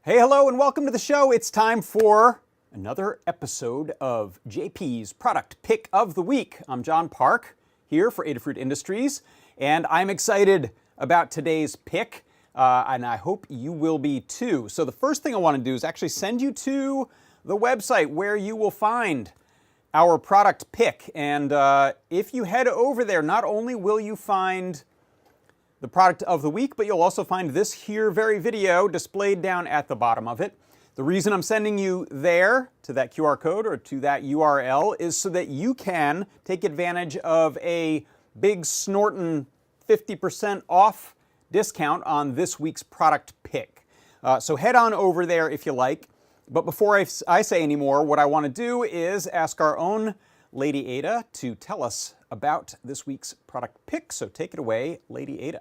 Hey, hello, and welcome to the show. It's time for another episode of JP's Product Pick of the Week. I'm John Park here for Adafruit Industries, and I'm excited about today's pick, and I hope you will be too. So the first thing I want to do is actually send you to the website where you will find our product pick. And if you head over there, not only will you find the product of the week, but you'll also find this here very video displayed down at the bottom of it. The reason I'm sending you there to that QR code or to that URL is so that you can take advantage of a big snortin' 50% off discount on this week's product pick. So head on over there if you like. But before I say any more, what I want to do is ask our own Lady Ada to tell us about this week's product pick. So take it away, Lady Ada.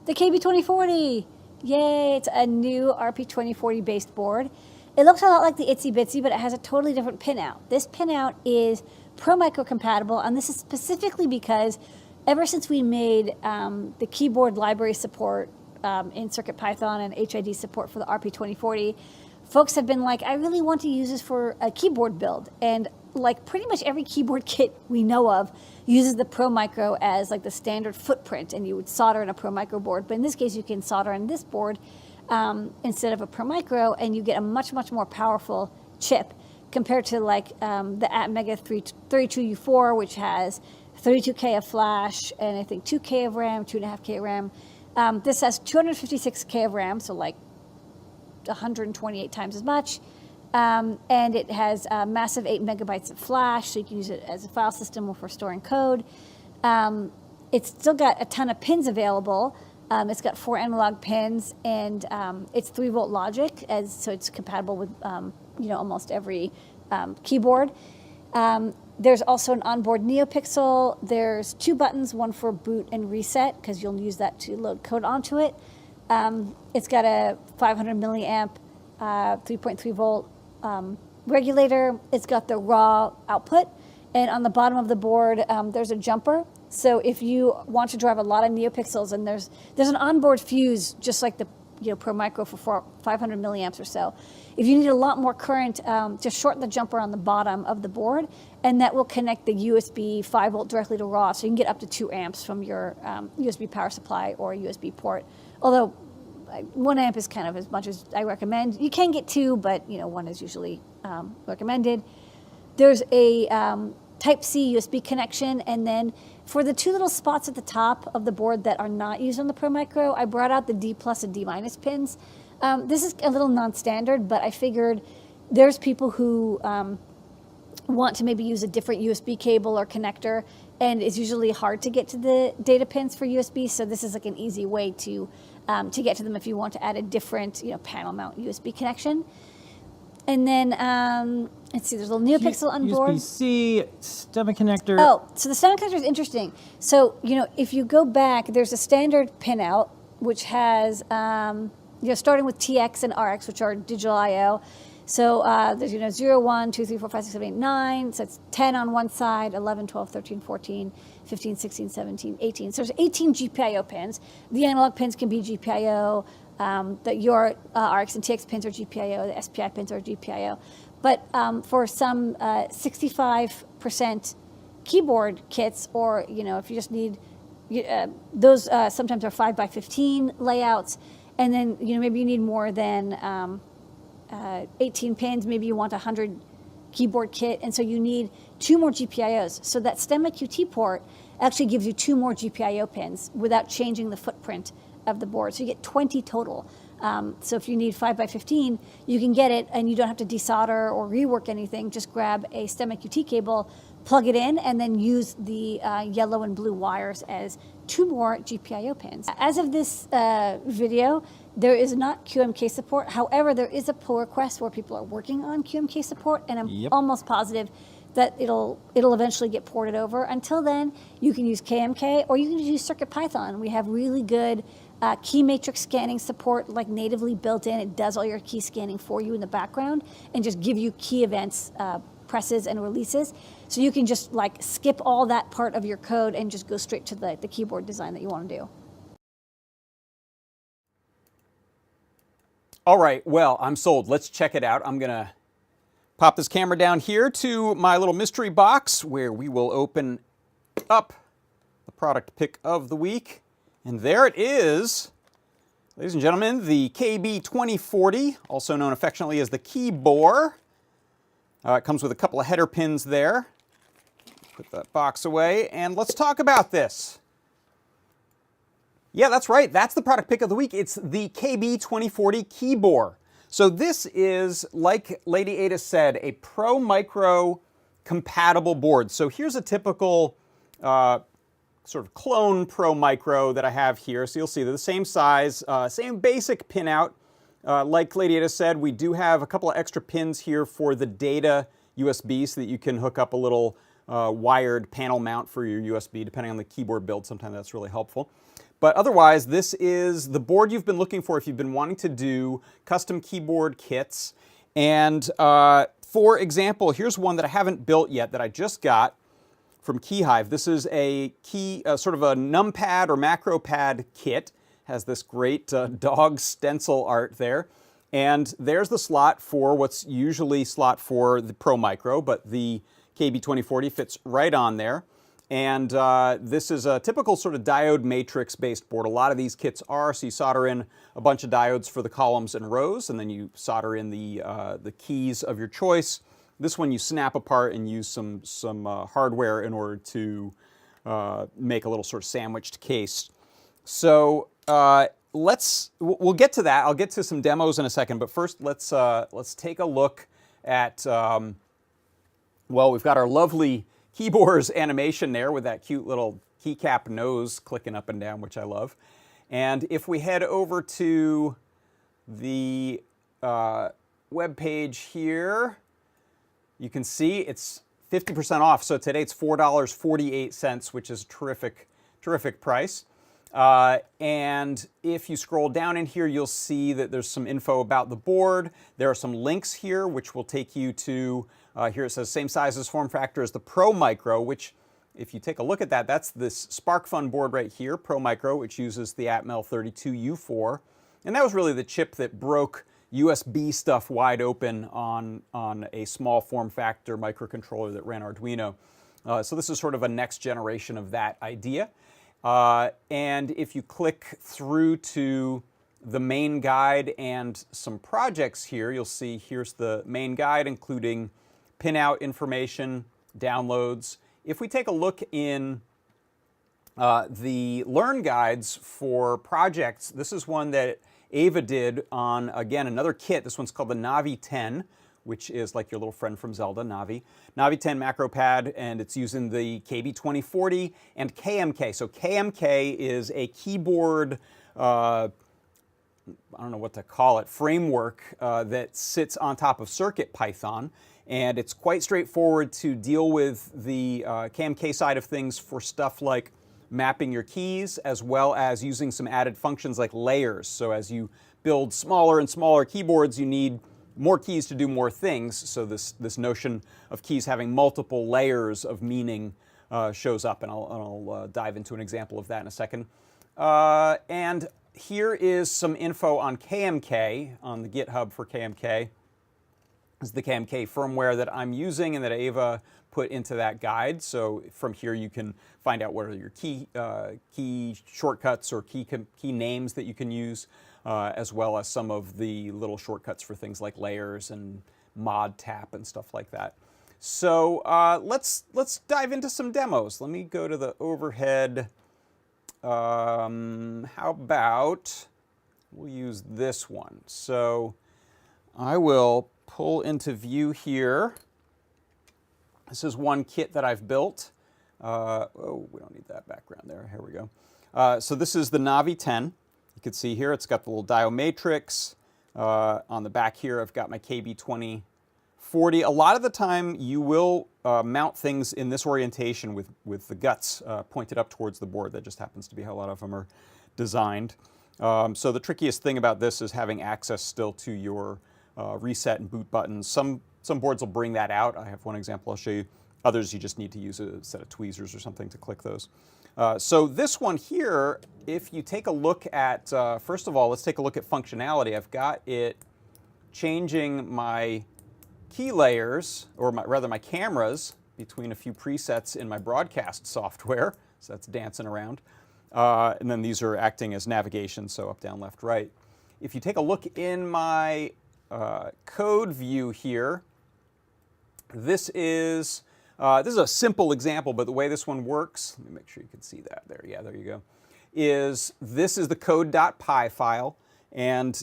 The KB2040. Yay, it's a new RP2040 based board. It looks a lot like the Itsy Bitsy, but it has a totally different pinout. This pinout is Pro Micro compatible, and this is specifically because ever since we made the keyboard library support in CircuitPython and HID support for the RP2040, folks have been like, I really want to use this for a keyboard build. And like pretty much every keyboard kit we know of uses the Pro Micro as like the standard footprint, and you would solder in a Pro Micro board. But in this case, you can solder in this board instead of a Pro Micro, and you get a much more powerful chip compared to like the Atmega 32U4, which has 32K of flash and I think 2K of RAM, 2.5K of RAM. This has 256K of RAM, so like 128 times as much. And it has a massive 8 megabytes of flash, so you can use it as a file system or for storing code. It's still got a ton of pins available. It's got 4 analog pins, and it's 3-volt logic, so it's compatible with almost every keyboard. There's also an onboard NeoPixel. There's 2 buttons, one for boot and reset, because you'll use that to load code onto it. It's got a 500 milliamp, 3.3 volt regulator. It's got the raw output, and on the bottom of the board there's a jumper. So if you want to drive a lot of NeoPixels, and there's an onboard fuse just like the Pro Micro for 500 milliamps or so. If you need a lot more current, just shorten the jumper on the bottom of the board, and that will connect the USB 5 volt directly to raw, so you can get up to 2 amps from your USB power supply or USB port. Although 1 amp is kind of as much as I recommend. You can get 2, but 1 is usually recommended. There's a Type-C USB connection, and then for the 2 little spots at the top of the board that are not used on the Pro Micro, I brought out the D+ and D- pins. This is a little non-standard, but I figured there's people who want to maybe use a different USB cable or connector, and it's usually hard to get to the data pins for USB, so this is like an easy way to get to them if you want to add a different panel mount USB connection. And then, let's see, there's a little NeoPixel on board. USB-C, stemma connector. Oh, so the stemma connector is interesting. So, if you go back, there's a standard pinout, which has, starting with TX and RX, which are digital I/O. So there's, 0, 1, 2, 3, 4, 5, 6, 7, 8, 9. So it's 10 on one side, 11, 12, 13, 14, 15, 16, 17, 18. So there's 18 GPIO pins. The analog pins can be GPIO. Your RX and TX pins are GPIO. The SPI pins are GPIO. But for some 65% keyboard kits, or, if you just need, those sometimes are 5x15 layouts. And then, maybe you need more than 18 pins, maybe you want 100 keyboard kit, and so you need 2 more GPIOs. So that stemma QT port actually gives you 2 more GPIO pins without changing the footprint of the board. So you get 20 total. So if you need 5x15, you can get it, and you don't have to desolder or rework anything. Just grab a stemma QT cable, plug it in, and then use the yellow and blue wires as 2 more GPIO pins. As of this video, there is not QMK support. However, there is a pull request where people are working on QMK support, and I'm almost positive that it'll eventually get ported over. Until then, you can use KMK, or you can use CircuitPython. We have really good key matrix scanning support, like natively built in. It does all your key scanning for you in the background and just give you key events, presses and releases. So you can just like skip all that part of your code and just go straight to the keyboard design that you want to do. All right, well, I'm sold. Let's check it out. I'm gonna pop this camera down here to my little mystery box where we will open up the product pick of the week. And there it is. Ladies and gentlemen, the KB2040, also known affectionately as the Kee Boar. It comes with a couple of header pins there. Put that box away, and let's talk about this. Yeah, that's right. That's the product pick of the week. It's the KB2040 Kee Boar. So this is, like Lady Ada said, a Pro Micro compatible board. So here's a typical sort of clone Pro Micro that I have here. So you'll see they're the same size, same basic pinout. Like Lady Ada said, we do have a couple of extra pins here for the data USB so that you can hook up a little wired panel mount for your USB, depending on the keyboard build. Sometimes that's really helpful. But otherwise, this is the board you've been looking for if you've been wanting to do custom keyboard kits. And for example, here's one that I haven't built yet that I just got from Keyhive. This is a sort of a numpad or macro pad kit. Has this great dog stencil art there. And there's the slot for what's usually slot for the Pro Micro, but the KB2040 fits right on there. And this is a typical sort of diode matrix based board. A lot of these kits are, so you solder in a bunch of diodes for the columns and rows, and then you solder in the keys of your choice. This one you snap apart and use some hardware in order to make a little sort of sandwiched case. So we'll get to that. I'll get to some demos in a second, but first let's take a look at, well, we've got our lovely Kee Boar's animation there with that cute little keycap nose clicking up and down, which I love. And if we head over to the web page here, you can see it's 50% off. So today it's $4.48, which is a terrific price. And if you scroll down in here, you'll see that there's some info about the board. There are some links here, which will take you to, here it says same size as form factor as the Pro Micro, which if you take a look at that, that's this SparkFun board right here, Pro Micro, which uses the Atmel 32U4. And that was really the chip that broke USB stuff wide open on a small form factor microcontroller that ran Arduino. So this is sort of a next generation of that idea. And if you click through to the main guide and some projects here, you'll see here's the main guide, including pinout information, downloads. If we take a look in the Learn guides for projects, this is one that Ava did on, again, another kit. This one's called the Navi 10, which is like your little friend from Zelda, Navi. Navi 10 macro pad, and it's using the KB2040 and KMK. So KMK is a keyboard, I don't know what to call it, framework that sits on top of CircuitPython. And it's quite straightforward to deal with the KMK side of things for stuff like mapping your keys, as well as using some added functions like layers. So as you build smaller and smaller keyboards, you need more keys to do more things. So this notion of keys having multiple layers of meaning shows up, and I'll dive into an example of that in a second. And here is some info on KMK, on the GitHub for KMK. This is the KMK firmware that I'm using and that Ava put into that guide. So from here you can find out what are your key shortcuts or key names that you can use, as well as some of the little shortcuts for things like layers and mod tap and stuff like that. So let's dive into some demos. Let me go to the overhead. How about we'll use this one. So I will pull into view here. This is one kit that I've built. Oh, we don't need that background there. Here we go. So this is the Navi 10. You can see here it's got the little diode matrix. On the back here I've got my KB2040. A lot of the time you will mount things in this orientation with the guts pointed up towards the board. That just happens to be how a lot of them are designed. So the trickiest thing about this is having access still to your reset and boot buttons. Some boards will bring that out. I have one example I'll show you. Others you just need to use a set of tweezers or something to click those. So this one here if you take a look at, first of all, let's take a look at functionality. I've got it changing my key layers, or rather my cameras, between a few presets in my broadcast software. So that's dancing around. And then these are acting as navigation, so up, down, left, right. If you take a look in my code view here, this is a simple example, but the way this one works, let me make sure you can see that there. Yeah, there you go. This is the code.py file, and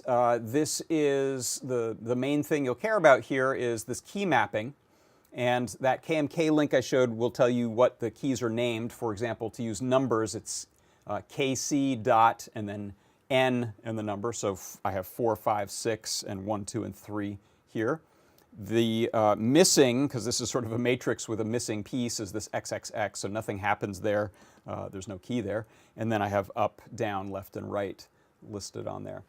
this is the main thing you'll care about here is this key mapping. And that KMK link I showed will tell you what the keys are named. For example, to use numbers, it's KC dot and then N and the number. So I have 4, 5, 6, and 1, 2, and 3 here. The missing, because this is sort of a matrix with a missing piece, is this XXX, so nothing happens there. There's no key there. And then I have up, down, left, and right listed on there.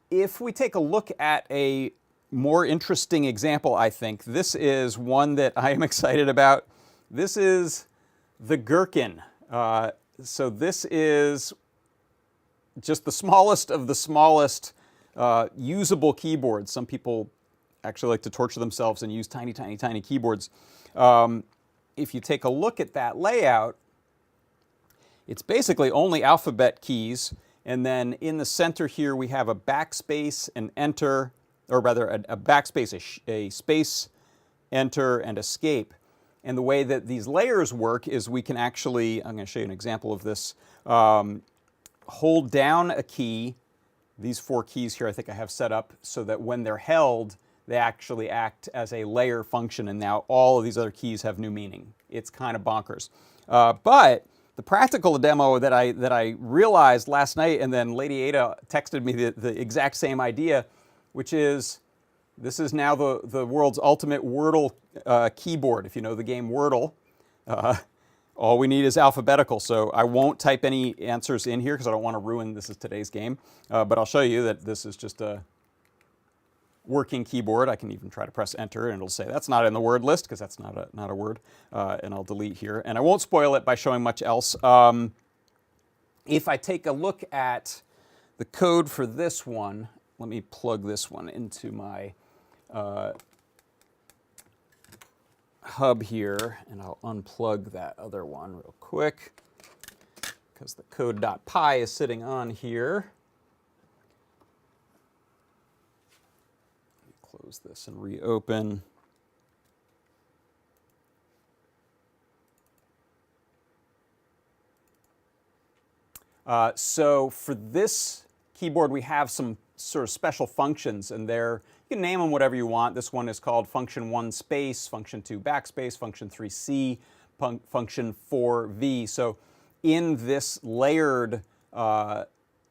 If we take a look at a more interesting example, I think, this is one that I am excited about. This is the gherkin. So this is just the smallest of the smallest usable keyboards. Some people actually like to torture themselves and use tiny, tiny, tiny keyboards. If you take a look at that layout, it's basically only alphabet keys. And then in the center here, we have a backspace, an enter, or rather a backspace, a space, enter, and escape. And the way that these layers work is we can actually, I'm going to show you an example of this, hold down a key. These 4 keys here I think I have set up so that when they're held, they actually act as a layer function, and now all of these other keys have new meaning. It's kind of bonkers. But the practical demo that I realized last night, and then Lady Ada texted me the exact same idea, which is this is now the world's ultimate Wordle keyboard. If you know the game Wordle, all we need is alphabetical. So I won't type any answers in here because I don't want to ruin this is today's game. But I'll show you that this is just a working keyboard. I can even try to press enter and it'll say that's not in the word list because that's not a word. And I'll delete here. And I won't spoil it by showing much else. If I take a look at the code for this one, let me plug this one into my hub here, and I'll unplug that other one real quick because the code.py is sitting on here. Let me close this and reopen. So for this keyboard, we have some sort of special functions, and you can name them whatever you want. This one is called function 1 space, function 2 backspace, function 3C, function 4V. So in this layered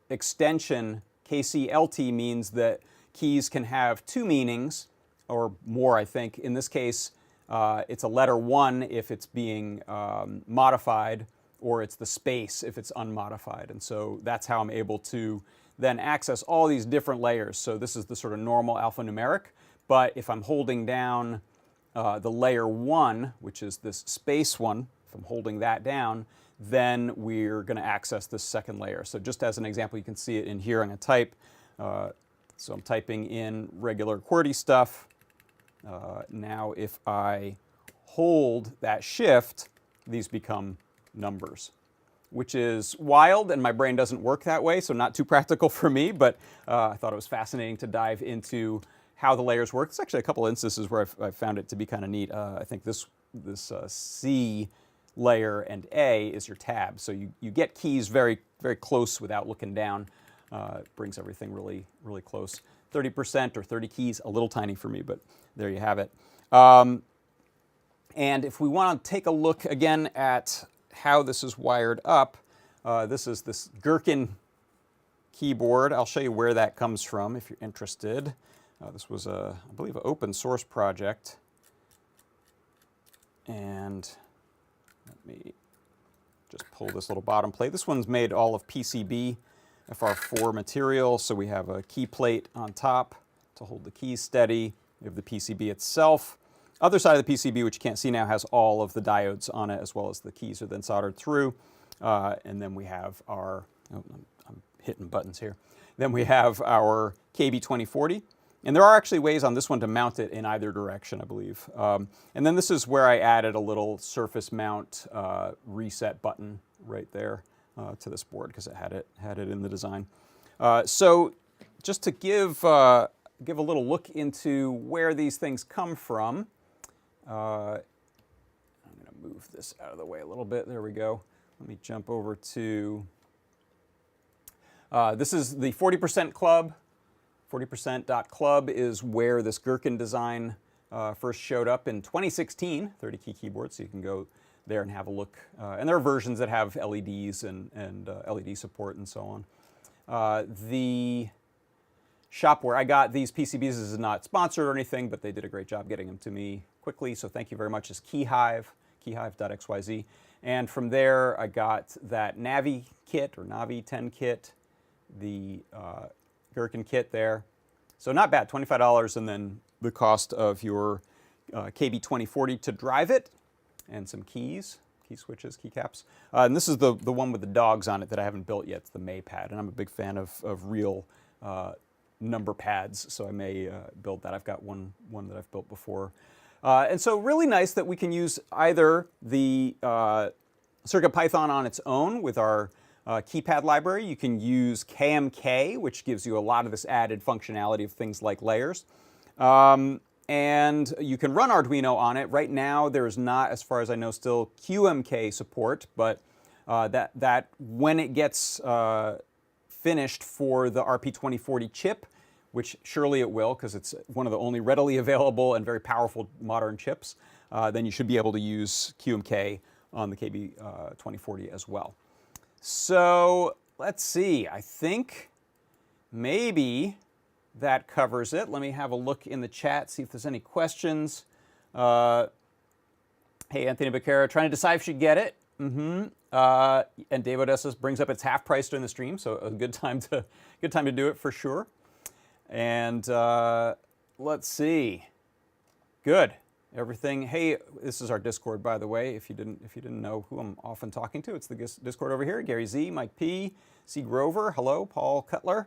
extension, KCLT means that keys can have 2 meanings, or more, I think. In this case, it's a letter 1 if it's being modified, or it's the space if it's unmodified. And so that's how I'm able to then access all these different layers. So this is the sort of normal alphanumeric, but if I'm holding down the layer 1, which is this space one, if I'm holding that down, then we're going to access this second layer. So just as an example, you can see it in here. I'm going to type. So I'm typing in regular QWERTY stuff. Now if I hold that shift, these become numbers, which is wild, and my brain doesn't work that way, so not too practical for me, but I thought it was fascinating to dive into how the layers work. There's actually a couple instances where I've found it to be kind of neat. I think this C layer and A is your tab, so you get keys very, very close without looking down. It brings everything really, really close. 30% or 30 keys, a little tiny for me, but there you have it. And if we want to take a look again at how this is wired up, this is this Gherkin keyboard. I'll show you where that comes from if you're interested. This was, I believe, an open source project. And let me just pull this little bottom plate. This one's made all of PCB FR4 material, so we have a key plate on top to hold the keys steady. We have the PCB itself. Other side of the PCB, which you can't see now, has all of the diodes on it, as well as the keys are then soldered through. And then we have our, I'm hitting buttons here. Then we have our KB2040. And there are actually ways on this one to mount it in either direction, I believe. And then this is where I added a little surface mount reset button right there to this board because it had it in the design. So just to give a little look into where these things come from, I'm going to move this out of the way a little bit. There we go. Let me jump over to, this is the 40% Club. 40%.club is where this Gherkin design first showed up in 2016, 30 Kee keyboard, so you can go there and have a look. And there are versions that have LEDs and LED support and so on. The shop where I got these PCBs is not sponsored or anything, but they did a great job getting them to me quickly, so thank you very much, is Keyhive, keyhive.xyz. And from there, I got that Navi kit, or Navi 10 kit, the Gherkin kit there. So not bad, $25, and then the cost of your KB2040 to drive it, and some keys, key switches, keycaps. And this is the one with the dogs on it that I haven't built yet. It's the May pad, and I'm a big fan of real number pads, so I may build that. I've got one that I've built before. And so really nice that we can use either the CircuitPython on its own with our keypad library. You can use KMK, which gives you a lot of this added functionality of things like layers. And you can run Arduino on it. Right now, there is not, as far as I know, still QMK support, but that when it gets finished for the RP2040 chip, which surely it will, because it's one of the only readily available and very powerful modern chips, then you should be able to use QMK on the KB2040 as well. So let's see, I think maybe that covers it. Let me have a look in the chat, see if there's any questions. Hey, Anthony Becerra, trying to decide if you get it. And Dave Odessa brings up its half price during the stream, so a good time to do it for sure. And let's see, good. Everything. Hey, this is our Discord, by the way. If you didn't know who I'm often talking to, it's the Discord over here. Gary Z, Mike P, C Grover. Hello, Paul Cutler.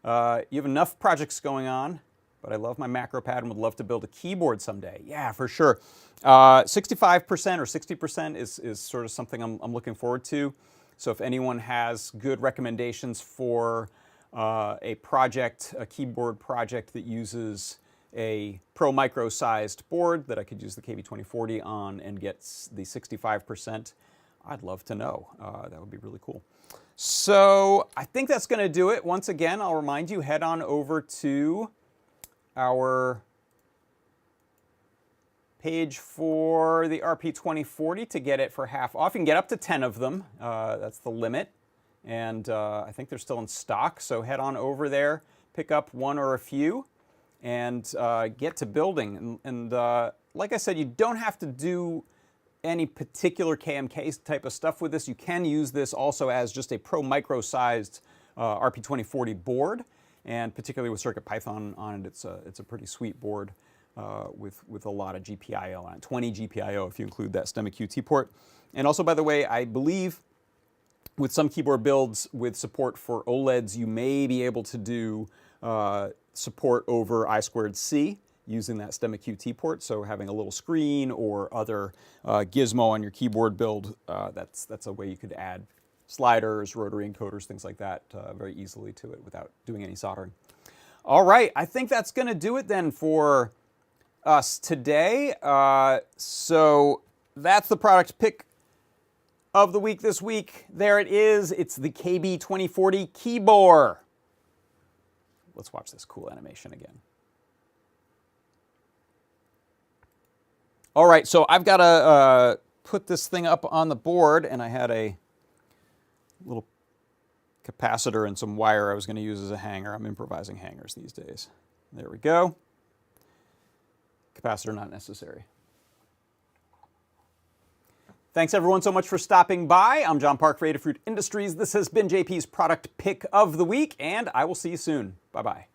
You have enough projects going on, but I love my macro pad and would love to build a keyboard someday. Yeah, for sure. 65% or 60% is sort of something I'm looking forward to. So if anyone has good recommendations for a project, a keyboard project that uses a Pro Micro sized board that I could use the KB2040 on and get the 65%, I'd love to know. That would be really cool. So I think that's going to do it. Once again, I'll remind you, head on over to our page for the RP2040 to get it for half off. You can get up to 10 of them. That's the limit. And I think they're still in stock. So head on over there, pick up one or a few, and get to building. And like I said, you don't have to do any particular KMK type of stuff with this. You can use this also as just a Pro Micro sized RP2040 board, and particularly with CircuitPython on it, it's a pretty sweet board with a lot of GPIO on it, 20 GPIO if you include that STEMMA QT port. And also, by the way, I believe with some keyboard builds with support for OLEDs, you may be able to do support over I2C using that STEMMA QT port. So having a little screen or other gizmo on your keyboard build, that's a way you could add sliders, rotary encoders, things like that very easily to it without doing any soldering. All right, I think that's going to do it then for us today. So that's the product pick of the week this week. There it is. It's the KB2040 Kee Boar. Let's watch this cool animation again. All right, so I've got to put this thing up on the board, and I had a little capacitor and some wire I was going to use as a hanger. I'm improvising hangers these days. There we go. Capacitor not necessary. Thanks everyone so much for stopping by. I'm John Park for Adafruit Industries. This has been JP's product pick of the week, and I will see you soon. Bye-bye.